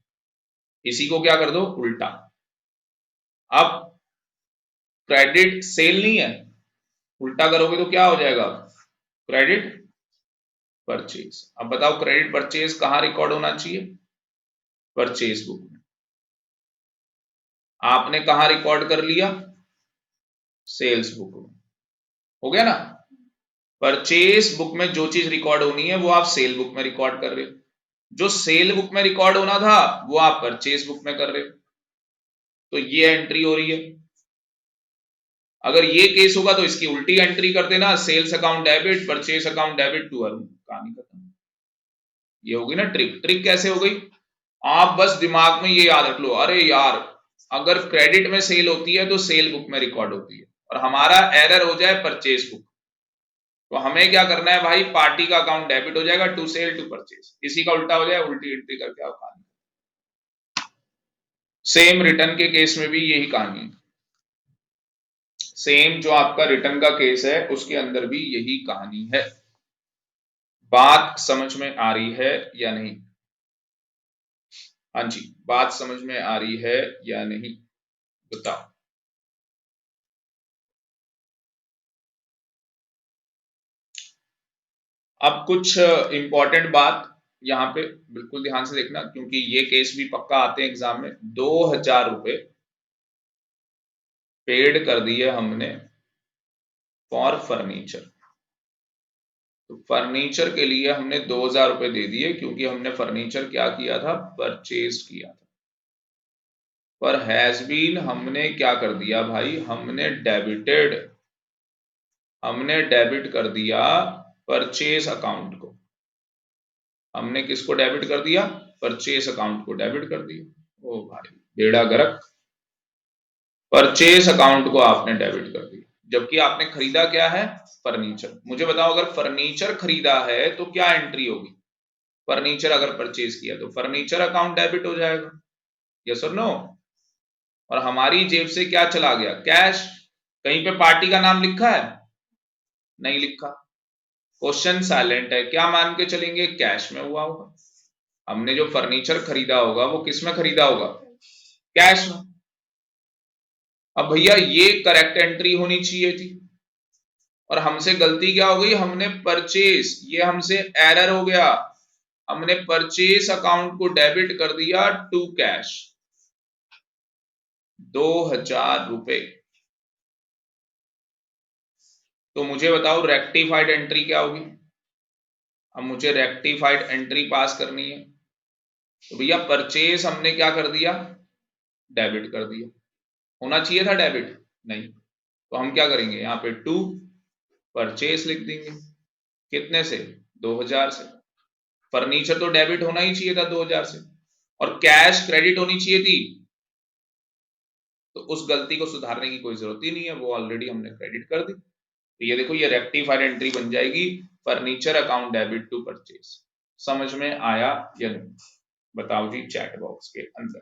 इसी को क्या कर दो, उल्टा। अब क्रेडिट सेल नहीं है, उल्टा करोगे तो क्या हो जाएगा, क्रेडिट परचेज। अब बताओ क्रेडिट परचेज कहां रिकॉर्ड होना चाहिए, परचेज बुक में। आपने कहां रिकॉर्ड कर लिया, सेल्स बुक में, हो गया ना। परचेज बुक में जो चीज रिकॉर्ड होनी है वो आप सेल बुक में रिकॉर्ड कर रहे हो, जो सेल बुक में रिकॉर्ड होना था वो आप परचेज बुक में कर रहे हो, तो ये एंट्री हो रही है। अगर ये केस होगा तो इसकी उल्टी एंट्री कर देना, sales account debit, purchase account debit to Arun, कहानी खत्म। ये होगी ना ट्रिक। ट्रिक कैसे हो गई, आप बस दिमाग में ये याद रख लो, अरे यार अगर क्रेडिट में सेल होती है तो सेल बुक में रिकॉर्ड होती है, और हमारा एरर हो जाए परचेज बुक, तो हमें क्या करना है भाई, पार्टी का अकाउंट डेबिट हो जाएगा टू सेल टू परचेज, इसी का उल्टा हो जाए, उल्टी एंट्री करके आप कहानी। सेम रिटर्न के केस में भी यही कहानी है, सेम जो आपका रिटर्न का केस है उसके अंदर भी यही कहानी है। बात समझ में आ रही है या नहीं, हाँ जी, बात समझ में आ रही है या नहीं, बताओ। अब कुछ इंपॉर्टेंट बात यहाँ पे बिल्कुल ध्यान से देखना, क्योंकि ये केस भी पक्का आते हैं एग्जाम में। 2000 रुपए पेड कर दिए हमने फॉर फर्नीचर, तो फर्नीचर के लिए हमने 2000 रुपए दे दिए, क्योंकि हमने फर्नीचर क्या किया था, परचेज किया था। पर हैज बीन हमने क्या कर दिया भाई, हमने डेबिट कर दिया परचेज अकाउंट को। हमने किसको डेबिट कर दिया, परचेज अकाउंट को डेबिट कर दिया। ओ भाई बेड़ा गर्क, परचेज अकाउंट को आपने डेबिट कर दिया, जबकि आपने खरीदा क्या है, फर्नीचर। मुझे बताओ अगर फर्नीचर खरीदा है तो क्या एंट्री होगी, फर्नीचर अगर परचेज किया तो फर्नीचर अकाउंट डेबिट हो जाएगा, यस और नो। और हमारी जेब से क्या चला गया, कैश। कहीं पे पार्टी का नाम लिखा है, नहीं लिखा, क्वेश्चन साइलेंट है, क्या मान के चलेंगे, कैश में हुआ होगा। हमने जो फर्नीचर खरीदा होगा वो किस में खरीदा होगा, कैश में। अब भैया ये करेक्ट एंट्री होनी चाहिए थी, और हमसे गलती क्या हो गई, हमने परचेज, ये हमसे एरर हो गया, हमने परचेज अकाउंट को डेबिट कर दिया टू कैश, 2000 रुपए। तो मुझे बताओ रेक्टिफाइड एंट्री क्या होगी। अब मुझे रेक्टिफाइड एंट्री पास करनी है, तो भैया परचेज हमने क्या कर दिया, डेबिट कर दिया, होना चाहिए था डेबिट, नहीं, तो हम क्या करेंगे, यहाँ पे टू परचेज लिख देंगे, कितने से, 2000 से। फर्नीचर तो डेबिट होना ही चाहिए था 2000 से, और कैश क्रेडिट होनी चाहिए थी, तो उस गलती को सुधारने की कोई जरूरत ही नहीं है, वो ऑलरेडी हमने क्रेडिट कर दी। तो ये देखो ये रेक्टिफाइड एंट्री बन जाएगी, furniture account debit to purchase. समझ में आया या नहीं, बताओ जी चैट बॉक्स के अंदर।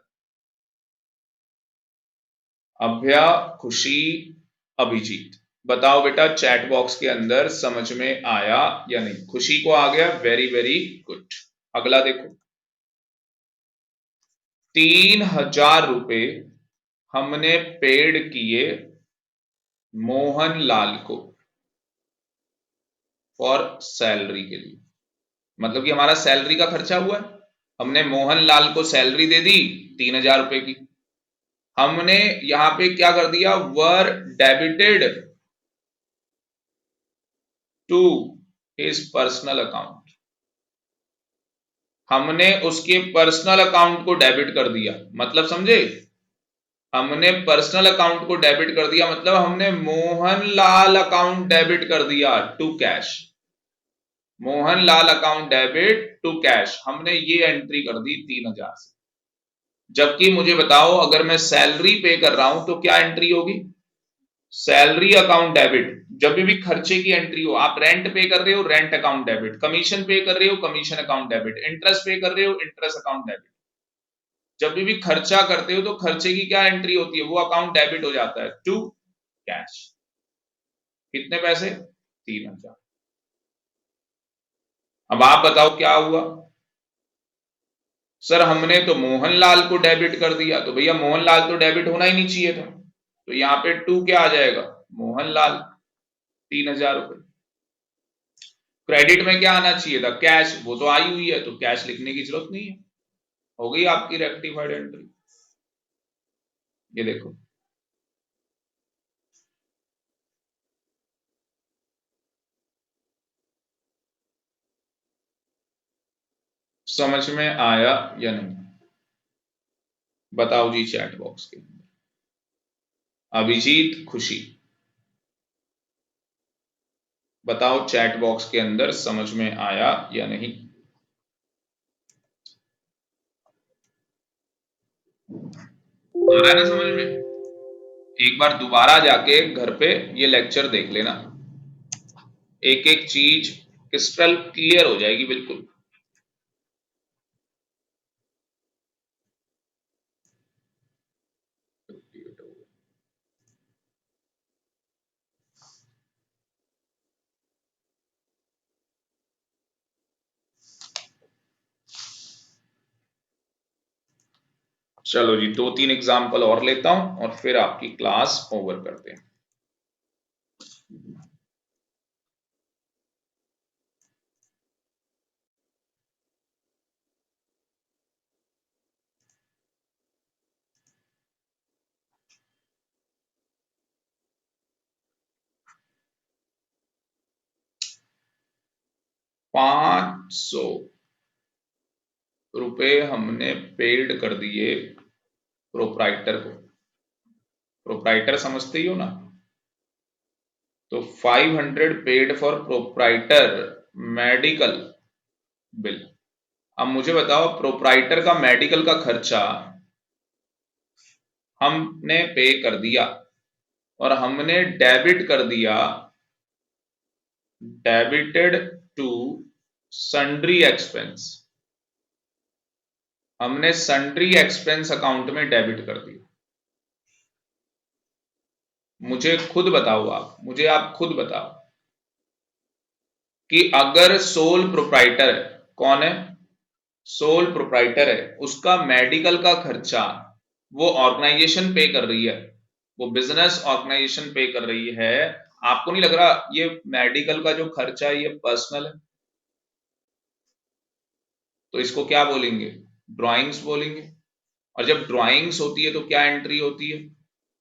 अभ्या, खुशी, अभिजीत, बताओ बेटा चैट बॉक्स के अंदर समझ में आया या नहीं। खुशी को आ गया, वेरी वेरी गुड। अगला देखो, 3000 रुपए हमने पेड किए मोहन लाल को फॉर सैलरी के लिए, मतलब कि हमारा सैलरी का खर्चा हुआ है, हमने मोहन लाल को सैलरी दे दी 3000 रुपए की। हमने यहां पे क्या कर दिया, were debited to his personal account, हमने उसके पर्सनल अकाउंट को डेबिट कर दिया, मतलब समझे, हमने पर्सनल अकाउंट को डेबिट कर दिया, मतलब हमने मोहनलाल अकाउंट डेबिट कर दिया to cash, Mohanlal account debit to cash, हमने ये एंट्री कर दी 3000 से। जबकि मुझे बताओ अगर मैं सैलरी पे कर रहा हूं तो क्या एंट्री होगी, सैलरी अकाउंट डेबिट। जब भी खर्चे की एंट्री हो, आप रेंट पे कर रहे हो, रेंट अकाउंट डेबिट, कमीशन पे कर रहे हो, कमीशन अकाउंट डेबिट, इंटरेस्ट पे कर रहे हो, इंटरेस्ट अकाउंट डेबिट। जब भी खर्चा करते हो तो खर्चे की क्या एंट्री होती है, वो अकाउंट डेबिट हो जाता है टू कैश। कितने पैसे, 3000। अब आप बताओ क्या हुआ? सर हमने तो मोहनलाल को डेबिट कर दिया, तो भैया मोहनलाल तो डेबिट होना ही नहीं चाहिए था, तो यहाँ पे टू क्या आ जाएगा? मोहनलाल 3000 रुपए। क्रेडिट में क्या आना चाहिए था? कैश, वो तो आई हुई है तो कैश लिखने की जरूरत नहीं है। हो गई आपकी रेक्टिफाइड एंट्री। ये देखो, समझ में आया या नहीं? बताओ जी चैट बॉक्स के अंदर। अभिजीत, खुशी, बताओ चैट बॉक्स के अंदर समझ में आया या नहीं? आ रहा है ना समझ में? एक बार दोबारा जाके घर पे ये लेक्चर देख लेना, एक एक चीज क्रिस्टल क्लियर हो जाएगी बिल्कुल। चलो जी, दो तीन एग्जाम्पल और लेता हूं और फिर आपकी क्लास ओवर करते हैं। ₹500 हमने पेड कर दिए प्रोप्राइटर को। प्रोप्राइटर समझते ही हो ना? तो 500 paid for proprietor medical bill. अब मुझे बताओ, प्रोप्राइटर का मेडिकल का खर्चा हमने पे कर दिया और हमने डेबिट कर दिया, डेबिटेड टू सन्ड्री एक्सपेंस। हमने सन्ड्री एक्सपेंस अकाउंट में डेबिट कर दिया। मुझे खुद बताओ आप, मुझे आप खुद बताओ कि अगर सोल प्रोप्राइटर है, कौन है? सोल प्रोप्राइटर है, उसका मेडिकल का खर्चा वो ऑर्गेनाइजेशन पे कर रही है, वो बिजनेस ऑर्गेनाइजेशन पे कर रही है। आपको नहीं लग रहा ये मेडिकल का जो खर्चा है ये पर्सनल है? तो इसको क्या बोलेंगे? ड्राइंग्स बोलेंगे। और जब ड्राइंग्स होती है तो क्या एंट्री होती है?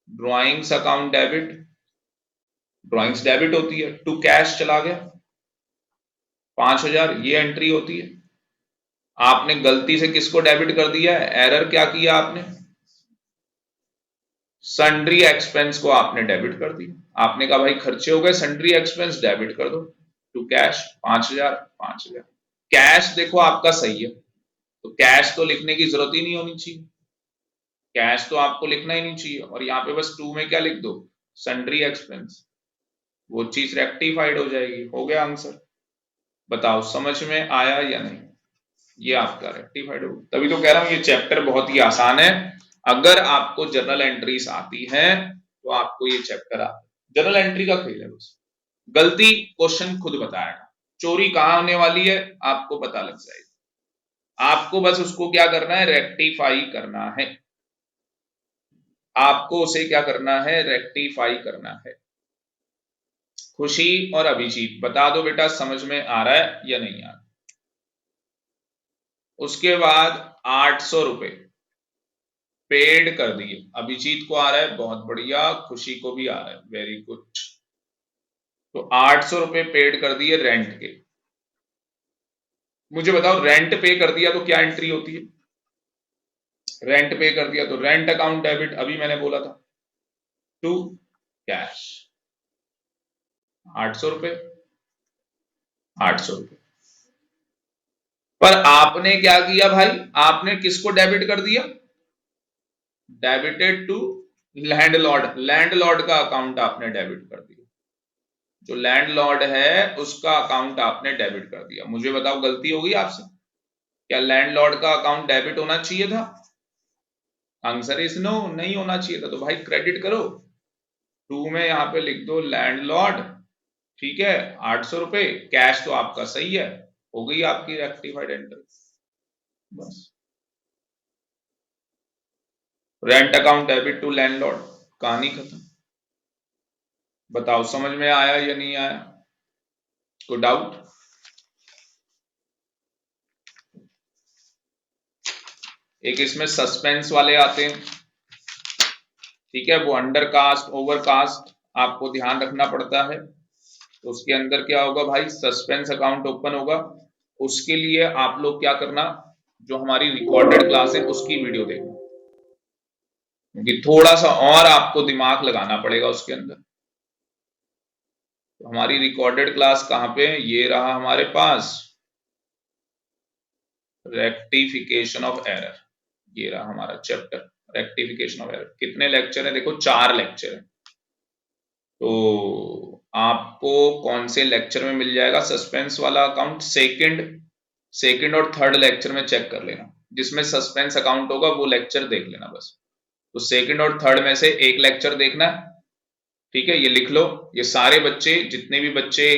Drawings account debit, drawings debit होती है। टू कैश चला गया 5000, ये एंट्री होती है। आपने गलती से किसको डेबिट कर दिया है? एरर क्या किया आपने? सन्ड्री एक्सपेंस को आपने डेबिट कर दिया। आपने कहा भाई खर्चे हो गए, सन्ड्री एक्सपेंस डेबिट कर दो टू कैश 5000। 5000 कैश देखो आपका सही है, तो कैश तो लिखने की जरूरत ही नहीं होनी चाहिए, कैश तो आपको लिखना ही नहीं चाहिए। और यहाँ पे बस टू में क्या लिख दो? सन्ड्री एक्सपेंस, वो चीज रेक्टिफाइड हो जाएगी। हो गया आंसर। बताओ समझ में आया या नहीं? ये आपका रेक्टिफाइड हो। तभी तो कह रहा हूं ये चैप्टर बहुत ही आसान है। अगर आपको जर्नल एंट्रीज आती है तो आपको ये चैप्टर आता है। जर्नल एंट्री का खेल है बस। गलती क्वेश्चन खुद बताएगा, चोरी कहां होने वाली है आपको पता लग जाएगा। आपको बस उसको क्या करना है? रेक्टिफाई करना है। आपको उसे क्या करना है? रेक्टिफाई करना है। खुशी और अभिजीत बता दो बेटा समझ में आ रहा है या नहीं आ रहा? उसके बाद 800 रुपए पेड कर दिए। अभिजीत को आ रहा है, बहुत बढ़िया। खुशी को भी आ रहा है, वेरी गुड। तो 800 रुपए पेड कर दिए रेंट के। मुझे बताओ रेंट पे कर दिया तो क्या एंट्री होती है? रेंट पे कर दिया तो रेंट अकाउंट डेबिट, अभी मैंने बोला था, टू कैश। 800 रुपए, 800 रुपए। पर आपने क्या किया भाई? आपने किसको डेबिट कर दिया? Debited to landlord. लैंडलॉर्ड का अकाउंट आपने डेबिट कर दिया। जो लैंडलॉर्ड है उसका अकाउंट आपने डेबिट कर दिया। मुझे बताओ गलती होगी आपसे? क्या लैंडलॉर्ड का अकाउंट डेबिट होना चाहिए था? आंसर इज नो, नहीं होना चाहिए था। तो भाई क्रेडिट करो, टू में यहां पे लिख दो लैंडलॉर्ड, ठीक है, 800 रुपए। कैश तो आपका सही है, हो गई आपकी रेक्टिफाइड एंट्री। बस rent account debit to landlord, कहानी खत्म। बताओ समझ में आया या नहीं आया, कोई डाउट? एक इसमें सस्पेंस वाले आते हैं, ठीक है, वो अंडर कास्ट ओवर कास्ट आपको ध्यान रखना पड़ता है। तो उसके अंदर क्या होगा भाई, सस्पेंस अकाउंट ओपन होगा। उसके लिए आप लोग क्या करना, जो हमारी रिकॉर्डेड क्लास है उसकी वीडियो देखना, क्योंकि थोड़ा सा और आपको दिमाग लगाना पड़ेगा उसके अंदर। तो हमारी रिकॉर्डेड क्लास कहां पे है, ये रहा हमारे पास रेक्टिफिकेशन ऑफ एरर, ये रहा हमारा चैप्टर रेक्टिफिकेशन ऑफ एरर। कितने लेक्चर है, देखो 4 लेक्चर है। तो आपको कौन से लेक्चर में मिल जाएगा सस्पेंस वाला अकाउंट, सेकंड और थर्ड लेक्चर में चेक कर लेना, जिसमें सस्पेंस अकाउंट होगा वो लेक्चर देख लेना बस। तो सेकंड और थर्ड में से एक लेक्चर देखना, ठीक है, ये लिख लो। ये सारे बच्चे, जितने भी बच्चे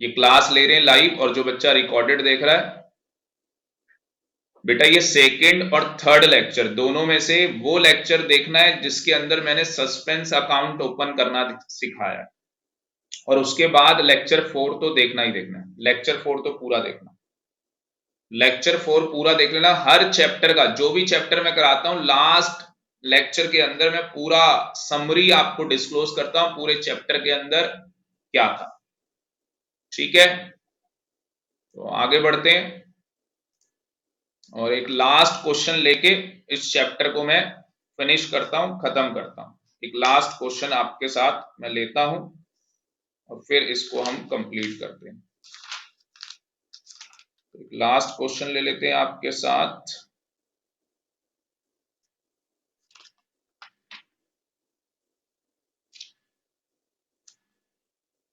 ये क्लास ले रहे हैं लाइव और जो बच्चा रिकॉर्डेड देख रहा है, बेटा ये सेकंड और थर्ड लेक्चर दोनों में से वो लेक्चर देखना है जिसके अंदर मैंने सस्पेंस अकाउंट ओपन करना सिखाया है। और उसके बाद लेक्चर 4 तो देखना ही देखना है, लेक्चर 4 तो पूरा देखना, लेक्चर 4 पूरा देख लेना। हर चैप्टर का, जो भी चैप्टर मैं कराता हूं, लास्ट लेक्चर के अंदर मैं पूरा समरी आपको डिस्क्लोज करता हूं, पूरे चैप्टर के अंदर क्या था, ठीक है। तो आगे बढ़ते हैं और एक लास्ट क्वेश्चन लेके इस चैप्टर को मैं फिनिश करता हूं, खत्म करता हूं। एक लास्ट क्वेश्चन आपके साथ मैं लेता हूं और फिर इसको हम कंप्लीट करते हैं। एक लास्ट क्वेश्चन ले लेते हैं आपके साथ।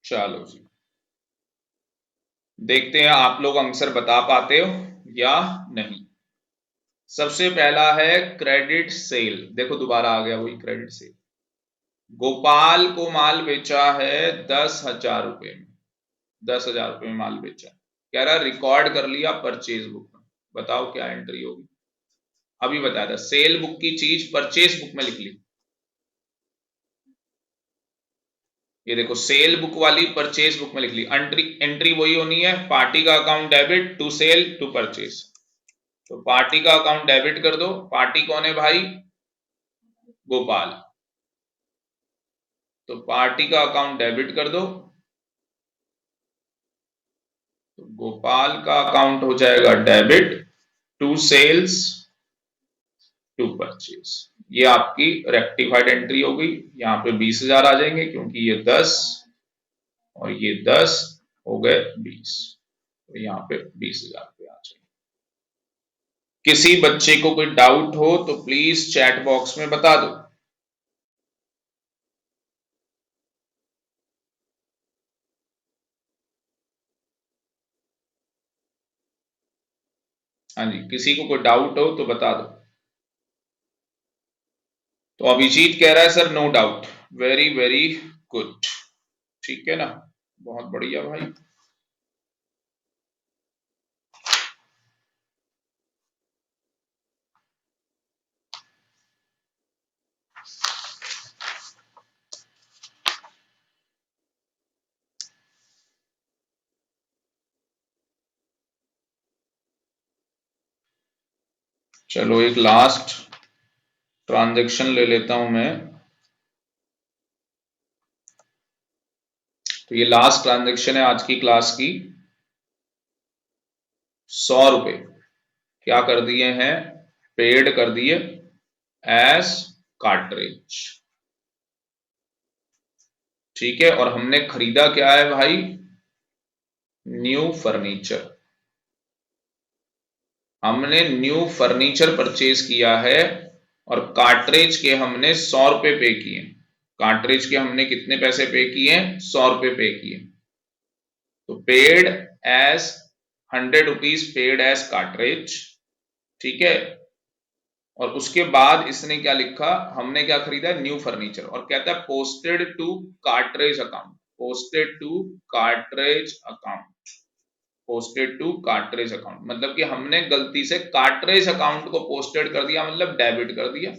चलो जी, देखते हैं आप लोग आंसर बता पाते हो या नहीं। सबसे पहला है क्रेडिट सेल, देखो दोबारा आ गया वही क्रेडिट सेल। गोपाल को माल बेचा है 10,000 रुपए में, 10,000 रुपए में माल बेचा, कह रहा रिकॉर्ड कर लिया परचेज बुक में, बताओ क्या एंट्री होगी। अभी बताया था सेल बुक की चीज परचेज बुक में लिख ली, ये देखो सेल बुक वाली परचेज बुक में लिख ली। एंट्री वही होनी है, पार्टी का account debit to sale to purchase. तो पार्टी का अकाउंट डेबिट कर दो, पार्टी कौन है भाई, गोपाल। तो पार्टी का अकाउंट डेबिट कर दो, तो गोपाल का अकाउंट हो जाएगा debit to sales to purchase. ये आपकी रेक्टिफाइड एंट्री हो गई। यहाँ पे 20,000 आ जाएंगे क्योंकि ये 10 और ये 10 हो गए 20, तो यहाँ पे 20,000 रुपये आ जाएंगे। किसी बच्चे को कोई डाउट हो तो प्लीज चैट बॉक्स में बता दो। हाँ जी, किसी को कोई डाउट हो तो बता दो। तो अभिजीत कह रहा है sir no doubt, very very good, ठीक है ना, बहुत बढ़िया भाई। चलो एक लास्ट ट्रांजैक्शन ले लेता हूं मैं। तो ये लास्ट ट्रांजैक्शन है आज की क्लास की। 100 रुपए क्या कर दिए हैं, पेड कर दिए एस कार्ट्रिज, ठीक है। और हमने खरीदा क्या है भाई, न्यू फर्नीचर। हमने न्यू फर्नीचर परचेज किया है और कार्ट्रिज के हमने 100 रुपए पे किए। कार्ट्रिज के हमने कितने पैसे पे किए, 100 रुपए पे किए। तो paid as 100 rupees, paid as cartridge, ठीक है। और उसके बाद इसने क्या लिखा, हमने क्या खरीदा, न्यू फर्नीचर, और कहता है posted to cartridge account, posted to cartridge account, posted to cartage account, मतलब कि हमने गलती से कार्टरेज अकाउंट को पोस्टेड कर दिया, मतलब डेबिट कर दिया।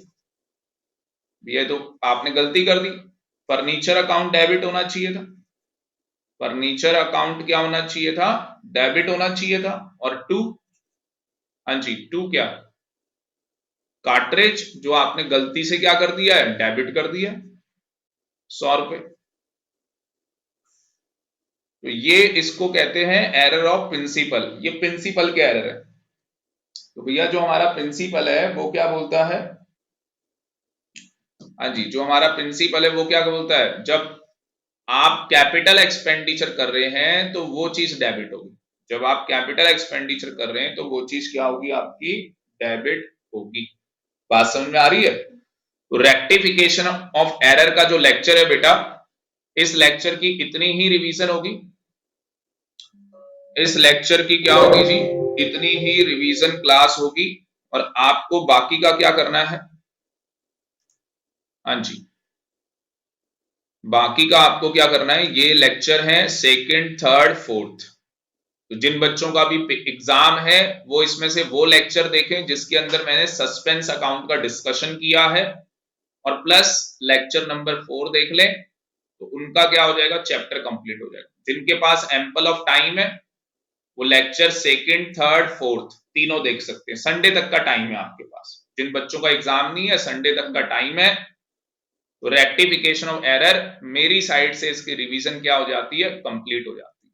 ये तो आपने गलती कर दी। फर्नीचर अकाउंट डेबिट होना चाहिए था, फर्नीचर अकाउंट क्या होना चाहिए था, डेबिट होना चाहिए था। और टू, हाँ जी, टू क्या, कार्टरेज, जो आपने गलती से क्या कर दिया है, डेबिट कर दिया 100 रुपए। तो ये इसको कहते हैं एरर ऑफ प्रिंसिपल। ये प्रिंसिपल के एरर है। तो भैया जो हमारा प्रिंसिपल है वो क्या बोलता है, हाँ जी, जो हमारा प्रिंसिपल है वो क्या बोलता है, जब आप कैपिटल एक्सपेंडिचर कर रहे हैं तो वो चीज डेबिट होगी। जब आप कैपिटल एक्सपेंडिचर कर रहे हैं तो वो चीज क्या होगी, आपकी डेबिट होगी। बात समझ में आ रही है। तो रेक्टिफिकेशन ऑफ एरर का जो लेक्चर है बेटा, इस लेक्चर की इतनी ही रिवीजन होगी। इस लेक्चर की क्या होगी जी, इतनी ही रिवीजन क्लास होगी। और आपको बाकी का क्या करना है, हाँ जी, बाकी का आपको क्या करना है, ये लेक्चर है सेकंड, थर्ड, फोर्थ। तो जिन बच्चों का भी एग्जाम है वो इसमें से वो लेक्चर देखें जिसके अंदर मैंने सस्पेंस अकाउंट का डिस्कशन किया है, और प्लस लेक्चर नंबर 4 देख लें, तो उनका क्या हो जाएगा, चैप्टर कंप्लीट हो जाएगा। जिनके पास एम्पल ऑफ टाइम है वो लेक्चर सेकंड, थर्ड, फोर्थ तीनों देख सकते हैं। संडे तक का टाइम है आपके पास। जिन बच्चों का एग्जाम नहीं है, संडे तक का टाइम है। तो रेक्टिफिकेशन ऑफ एरर मेरी साइड से इसकी रिवीजन क्या हो जाती है, कंप्लीट हो जाती है।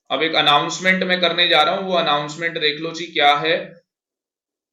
अब एक अनाउंसमेंट मैं करने जा रहा हूं, वो अनाउंसमेंट देख लो जी क्या है।